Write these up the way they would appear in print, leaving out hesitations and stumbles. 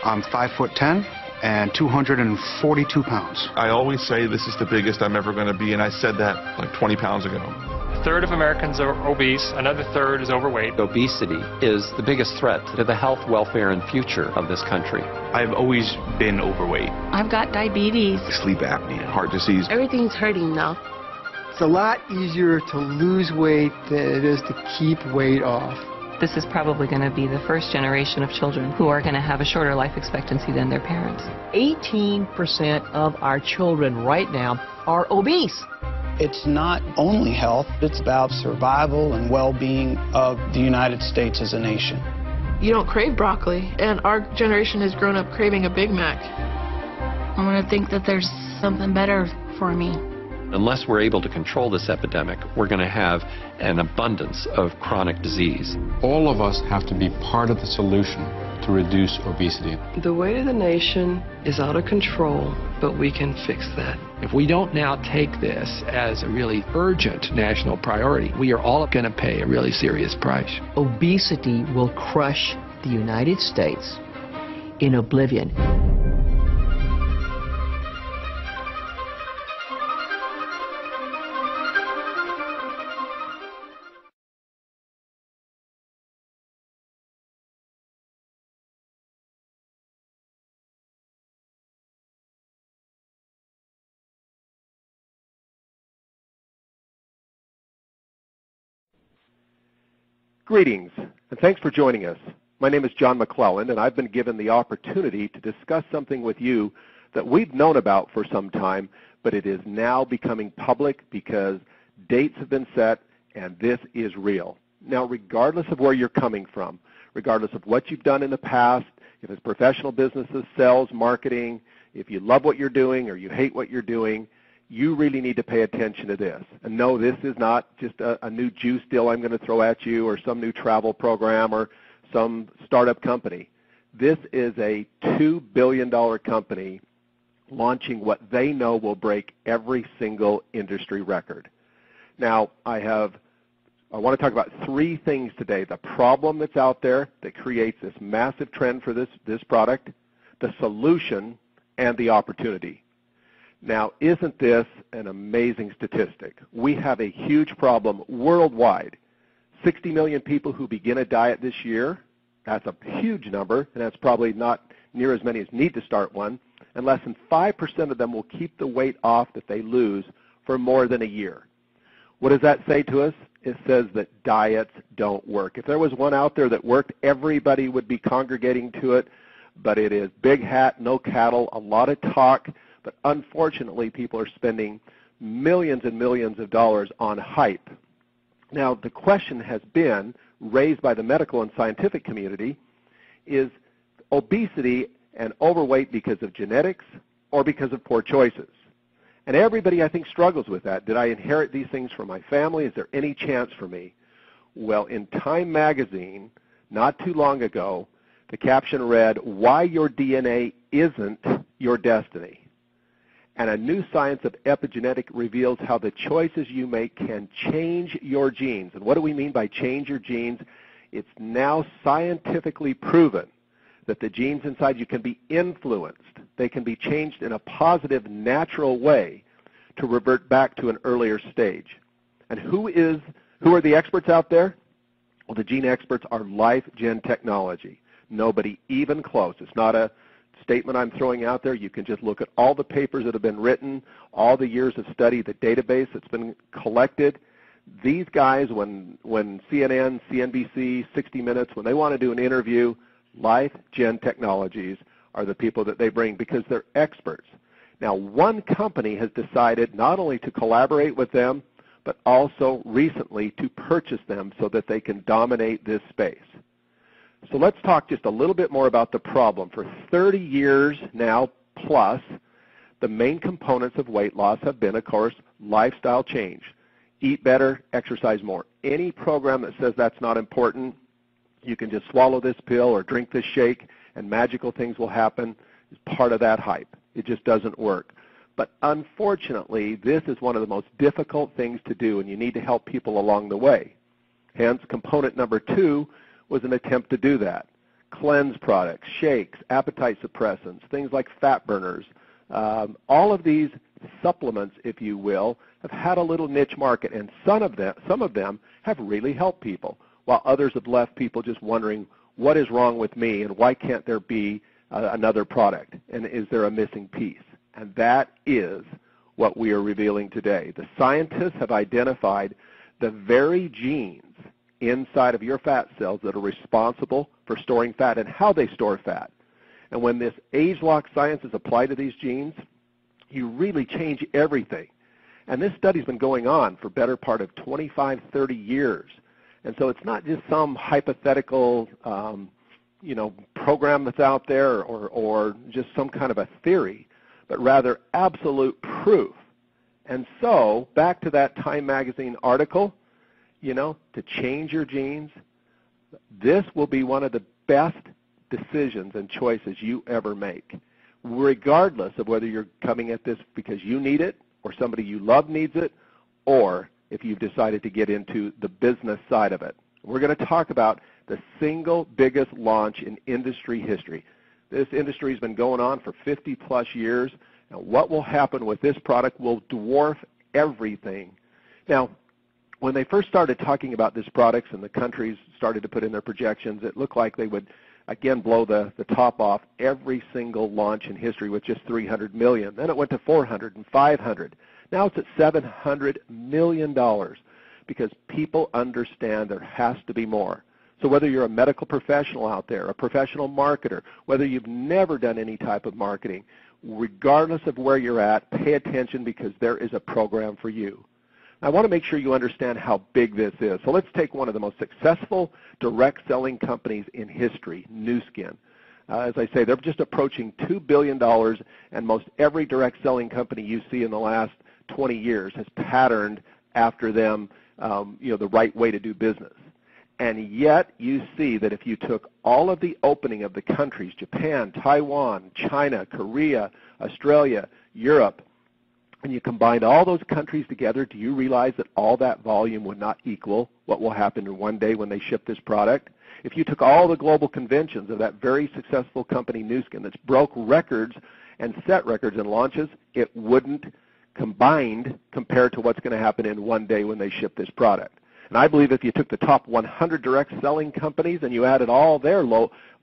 I'm 5'10" and 242 pounds. I always say this is the biggest I'm ever going to be, and I said that like 20 pounds ago. A third of Americans are obese, another third is overweight. Obesity is the biggest threat to the health, welfare, and future of this country. I've always been overweight. I've got diabetes. Sleep apnea, heart disease. Everything's hurting now. It's a lot easier to lose weight than it is to keep weight off. This is probably going to be the first generation of children who are going to have a shorter life expectancy than their parents. 18% of our children right now are obese. It's not only health, it's about survival and well-being of the United States as a nation. You don't crave broccoli, and our generation has grown up craving a Big Mac. I want to think that there's something better for me. Unless we're able to control this epidemic, we're going to have an abundance of chronic disease. All of us have to be part of the solution to reduce obesity. The weight of the nation is out of control, but we can fix that. If we don't now take this as a really urgent national priority, we are all going to pay a really serious price. Obesity will crush the United States in oblivion. Greetings, and thanks for joining us. My name is John McClelland, and I've been given the opportunity to discuss something with you that we've known about for some time, but it is now becoming public because dates have been set, and this is real. Now, regardless of where you're coming from, regardless of what you've done in the past, if it's professional businesses, sales, marketing, if you love what you're doing or you hate what you're doing, you really need to pay attention to this. And no, this is not just a new juice deal I'm going to throw at you or some new travel program or some startup company. This is a $2 billion company launching what they know will break every single industry record. Now, I want to talk about three things today. The problem that's out there that creates this massive trend for this product, the solution, and the opportunity. Now, isn't this an amazing statistic? We have a huge problem worldwide. 60 million people who begin a diet this year. That's a huge number, and that's probably not near as many as need to start one. And less than 5% of them will keep the weight off that they lose for more than a year. What does that say to us? It says that diets don't work. If there was one out there that worked, everybody would be congregating to it, but it is big hat, no cattle, a lot of talk. But unfortunately, people are spending millions and millions of dollars on hype. Now, the question has been raised by the medical and scientific community, is obesity and overweight because of genetics or because of poor choices? And everybody, I think, struggles with that. Did I inherit these things from my family? Is there any chance for me? Well, in Time magazine, not too long ago, the caption read, "Why your DNA isn't your destiny." And a new science of epigenetic reveals how the choices you make can change your genes. And what do we mean by change your genes? It's now scientifically proven that the genes inside you can be influenced. They can be changed in a positive, natural way to revert back to an earlier stage. And who are the experts out there? Well, the gene experts are LifeGen Technology. Nobody even close. It's not a statement I'm throwing out there. You can just look at all the papers that have been written, all the years of study, the database that's been collected. These guys, when CNN, CNBC, 60 Minutes, when they want to do an interview, LifeGen Technologies are the people that they bring because they're experts. Now, one company has decided not only to collaborate with them, but also recently to purchase them so that they can dominate this space. So let's talk just a little bit more about the problem. For 30 years now plus, the main components of weight loss have been, of course, lifestyle change. Eat better, exercise more. Any program that says that's not important, you can just swallow this pill or drink this shake and magical things will happen, is part of that hype. It just doesn't work. But unfortunately, this is one of the most difficult things to do, and you need to help people along the way. Hence, component number 2 was an attempt to do that. cleanse products, shakes, appetite suppressants, things like fat burners. All of these supplements, if you will, have had a little niche market, and some of them have really helped people, while others have left people just wondering, what is wrong with me, and why can't there be another product, and is there a missing piece? And that is what we are revealing today. The scientists have identified the very genes inside of your fat cells that are responsible for storing fat and how they store fat. And when this age-lock science is applied to these genes, you really change everything. And this study's been going on for better part of 25, 30 years. And so it's not just some hypothetical program that's out there or just some kind of a theory, but rather absolute proof. And so, back to that Time Magazine article, to change your genes, this will be one of the best decisions and choices you ever make, regardless of whether you're coming at this because you need it or somebody you love needs it, or if you've decided to get into the business side of it. We're going to talk about the single biggest launch in industry history. This industry has been going on for 50-plus years, and what will happen with this product will dwarf everything. Now, when they first started talking about this product and the countries started to put in their projections, it looked like they would, again, blow the top off every single launch in history with just $300 million. Then it went to $400 and $500. Now it's at $700 million because people understand there has to be more. So whether you're a medical professional out there, a professional marketer, whether you've never done any type of marketing, regardless of where you're at, pay attention because there is a program for you. I want to make sure you understand how big this is. So let's take one of the most successful direct selling companies in history, Nu Skin. As I say, they're just approaching $2 billion, and most every direct selling company you see in the last 20 years has patterned after them, the right way to do business. And yet you see that if you took all of the opening of the countries, Japan, Taiwan, China, Korea, Australia, Europe, and you combined all those countries together, do you realize that all that volume would not equal what will happen in one day when they ship this product? If you took all the global conventions of that very successful company, Nu Skin, that's broke records and set records in launches, it wouldn't combined compared to what's going to happen in one day when they ship this product. And I believe if you took the top 100 direct selling companies and you added all their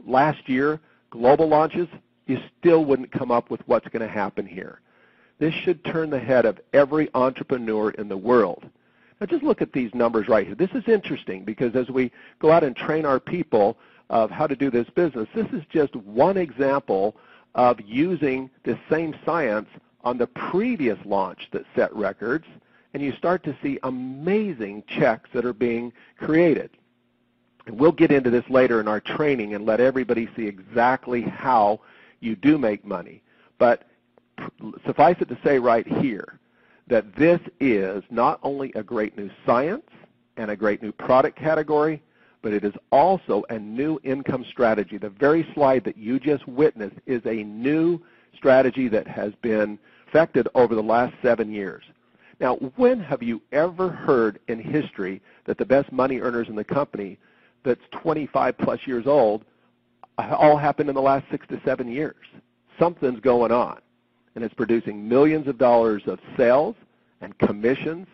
last year global launches, you still wouldn't come up with what's going to happen here. This should turn the head of every entrepreneur in the world. Now just look at these numbers right here. This is interesting because as we go out and train our people of how to do this business, this is just one example of using this same science on the previous launch that set records, and you start to see amazing checks that are being created. And we'll get into this later in our training and let everybody see exactly how you do make money. But suffice it to say right here that this is not only a great new science and a great new product category, but it is also a new income strategy. The very slide that you just witnessed is a new strategy that has been perfected over the last 7 years. Now, when have you ever heard in history that the best money earners in the company that's 25 plus years old all happened in the last 6 to 7 years? Something's going on, and it's producing millions of dollars of sales and commissions,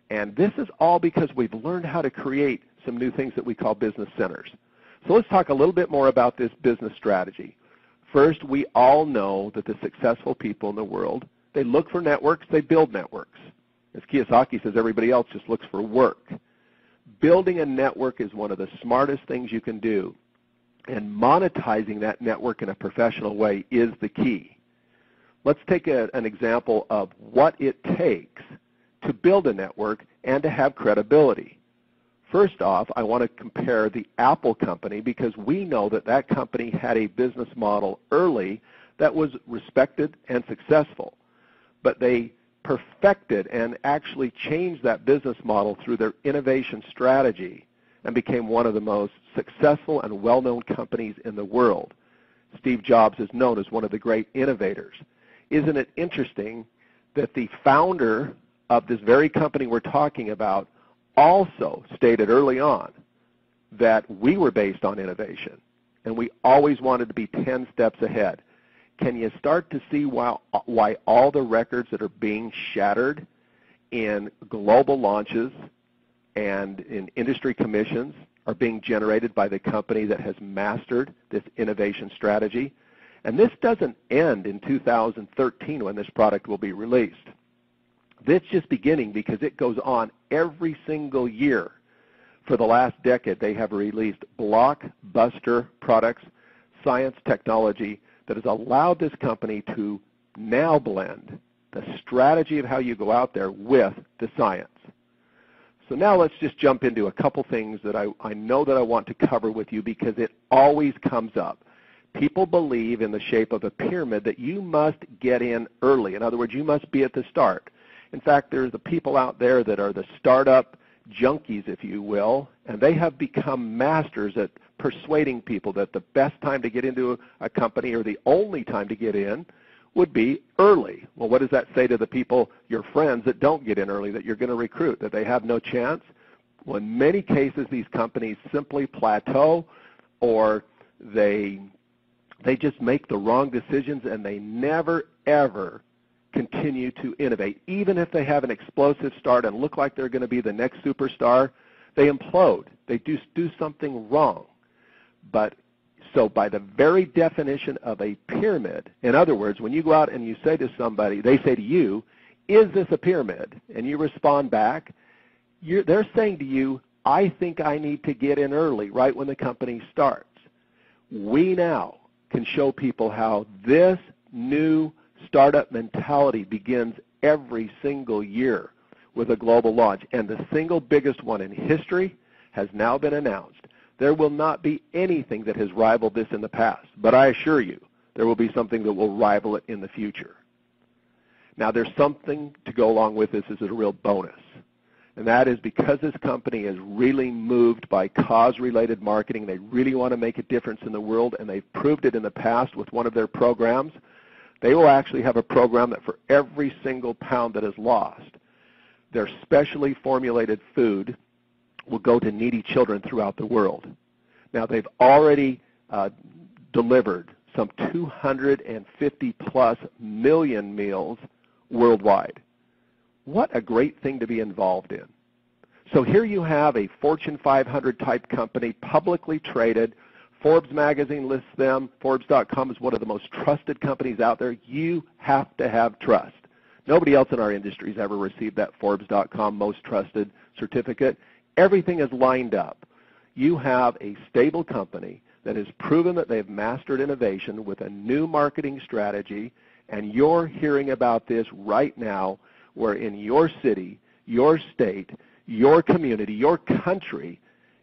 and this is all because we've learned how to create some new things that we call business centers. So let's talk a little bit more about this business strategy. First, we all know that the successful people in the world, they look for networks, they build networks. As Kiyosaki says, everybody else just looks for work. Building a network is one of the smartest things you can do, and monetizing that network in a professional way is the key. Let's take an example of what it takes to build a network and to have credibility. First off, I want to compare the Apple company because we know that that company had a business model early that was respected and successful, but they perfected and actually changed that business model through their innovation strategy and became one of the most successful and well-known companies in the world. Steve Jobs is known as one of the great innovators. Isn't it interesting that the founder of this very company we're talking about also stated early on that we were based on innovation. and we always wanted to be 10 steps ahead. Can you start to see why all the records that are being shattered in global launches and in industry commissions are being generated by the company that has mastered this innovation strategy? And this doesn't end in 2013 when this product will be released. This is just beginning because it goes on every single year. For the last decade, they have released blockbuster products, science, technology that has allowed this company to now blend the strategy of how you go out there with the science. So now let's just jump into a couple things that I know that I want to cover with you because it always comes up. People believe in the shape of a pyramid that you must get in early. In other words, you must be at the start. In fact, there's the people out there that are the startup junkies, if you will, and they have become masters at persuading people that the best time to get into a company or the only time to get in would be early. Well, what does that say to the people, your friends, that don't get in early, that you're going to recruit, that they have no chance? Well, in many cases, these companies simply plateau, or they just make the wrong decisions, and they never, ever continue to innovate. Even if they have an explosive start and look like they're going to be the next superstar, they implode. They do something wrong. But so by the very definition of a pyramid, in other words, when you go out and you say to somebody, they say to you, is this a pyramid? And you respond back, they're saying to you, I think I need to get in early, right when the company starts. We now can show people how this new startup mentality begins every single year with a global launch. And the single biggest one in history has now been announced. There will not be anything that has rivaled this in the past, but I assure you there will be something that will rival it in the future. Now, there's something to go along with this as a real bonus, and that is because this company is really moved by cause-related marketing. They really want to make a difference in the world, and they've proved it in the past with one of their programs. They will actually have a program that for every single pound that is lost, their specially formulated food will go to needy children throughout the world. Now, they've already delivered some 250-plus million meals worldwide. What a great thing to be involved in. So here you have a Fortune 500 type company, publicly traded. Forbes magazine lists them. Forbes.com is one of the most trusted companies out there. You have to have trust. Nobody else in our industry has ever received that Forbes.com most trusted certificate. Everything is lined up. You have a stable company that has proven that they've mastered innovation with a new marketing strategy, and you're hearing about this right now where in your city, your state, your community, your country,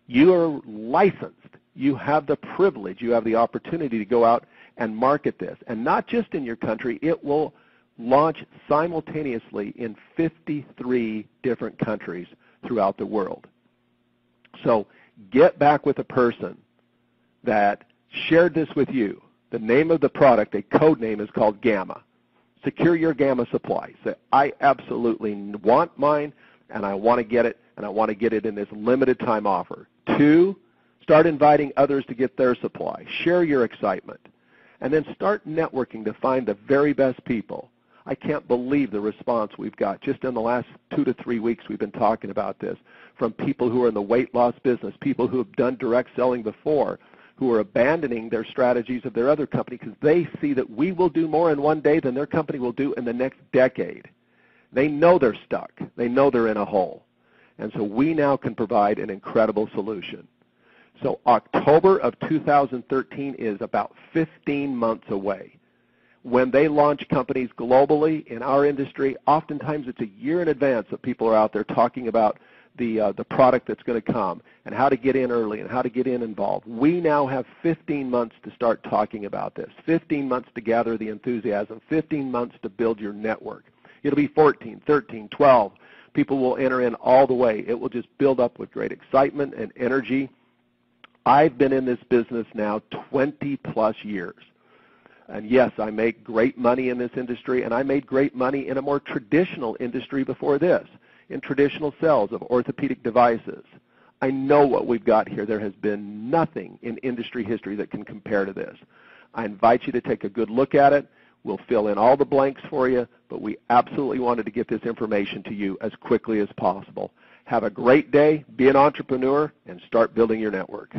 you are licensed. You have the privilege, you have the opportunity to go out and market this. And not just in your country, it will launch simultaneously in 53 different countries throughout the world. So get back with a person that shared this with you. The name of the product, a code name, is called Gamma. Secure your Gamma supply. Say, I absolutely want mine, and I want to get it, and I want to get it in this limited time offer. 2, start inviting others to get their supply. Share your excitement. And then start networking to find the very best people. I can't believe the response we've got. Just in the last 2 to 3 weeks we've been talking about this, from people who are in the weight loss business, people who have done direct selling before, who are abandoning their strategies of their other company because they see that we will do more in one day than their company will do in the next decade. They know they're stuck. They know they're in a hole. And so we now can provide an incredible solution. So October of 2013 is about 15 months away. When they launch companies globally in our industry, oftentimes it's a year in advance that people are out there talking about the product that's going to come and how to get in early and how to get involved. We now have 15 months to start talking about this, 15 months to gather the enthusiasm, 15 months to build your network. It'll be 14, 13, 12. People will enter in all the way. It will just build up with great excitement and energy. I've been in this business now 20-plus years. And yes, I make great money in this industry, and I made great money in a more traditional industry before this, in traditional sales of orthopedic devices. I know what we've got here. There has been nothing in industry history that can compare to this. I invite you to take a good look at it. We'll fill in all the blanks for you, but we absolutely wanted to get this information to you as quickly as possible. Have a great day, be an entrepreneur, and start building your network.